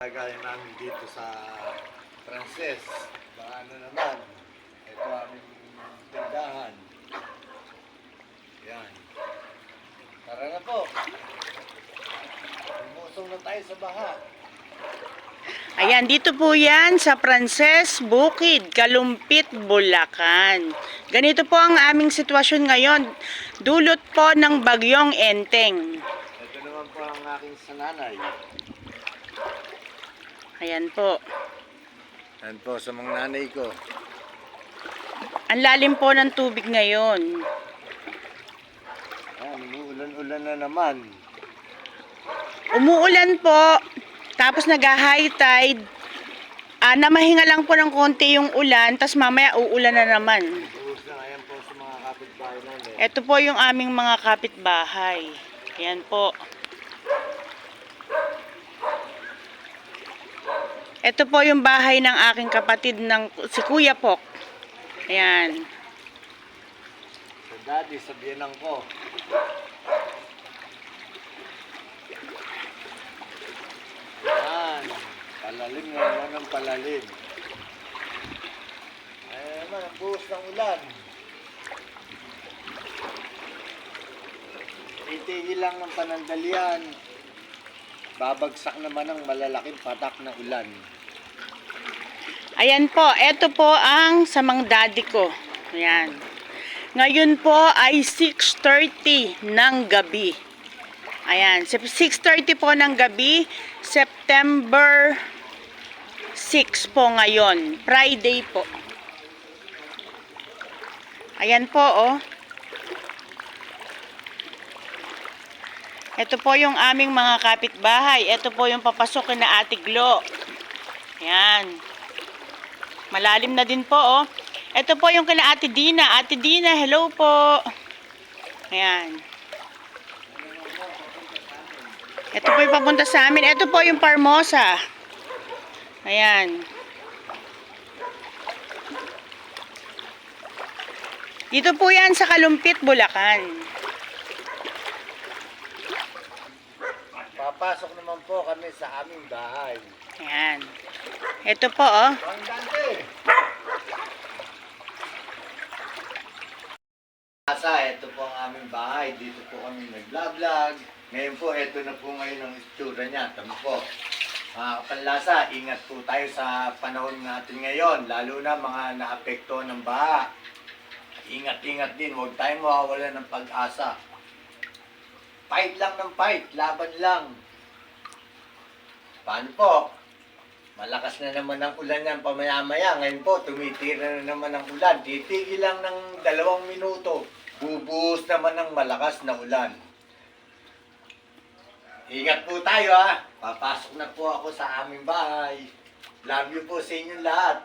Gaya namin dito sa Frances. Baka ano naman, ito aming tindahan. Yan. Tara na po. Umusong na tayo sa baha. Ayan, dito po yan sa Frances Bukid, Kalumpit, Bulacan. Ganito po ang aming sitwasyon ngayon. Dulot po ng bagyong Enteng. Ito naman po ang aking sananay. Ayan po. Yan po sa mga nanay ko. Ang lalim po ng tubig ngayon. Yan, umuulan-ulan na naman. Umuulan po, tapos nag-high tide. Namahinga lang po ng konti yung ulan, tapos mamaya uulan na naman. Buhos na ayan po sa mga kapitbahay namin. Ito po yung aming mga kapitbahay. Ayan po. Ito po yung bahay ng aking kapatid si Kuya Pok. Ayan. Sa daddy, sa biyanang ko. Yan. Palalim na naman ang palalim. Ayan naman, ang buhos ng ulan. Itigil lang ng panandalian. Babagsak naman ang malalaking patak na ulan. Ayan po, ito po ang samang daddy ko. Ayan. Ngayon po ay 6:30 ng gabi. Ayan, 6:30 po ng gabi, September 6 po ngayon. Friday po. Ayan po, oh. Ito po yung aming mga kapitbahay. Ito po yung papasukin na Ate Glo. Ayan. Malalim na din po, oh. Ito po yung kina Ate Dina. Ate Dina, hello po. Ayan. Ito po yung papunta sa amin. Ito po yung Parmosa. Ayan. Dito po yan sa Kalumpit, Bulacan. Papasok naman po kami sa aming bahay. Ayan. Ito po, oh. Ang dante! Ito po ang aming bahay. Dito po kami nag-vlog. Ngayon po, ito na po ngayon ang itsura niya. Tama po. Mga kapanlasa, ingat po tayo sa panahon natin ngayon. Lalo na mga naapekto ng baha. Ingat-ingat din. Huwag tayong mawawala ng pag-asa. Fight lang ng fight. Laban lang. Paano po? Malakas na naman ang ulan yan pamaya-maya. Ngayon po, tumitira na naman ang ulan. Titigil lang ng 2 minuto. Bubuhos naman ng malakas na ulan. Ingat po tayo ha. Papasok na po ako sa aming bahay. Love you po sa inyong lahat.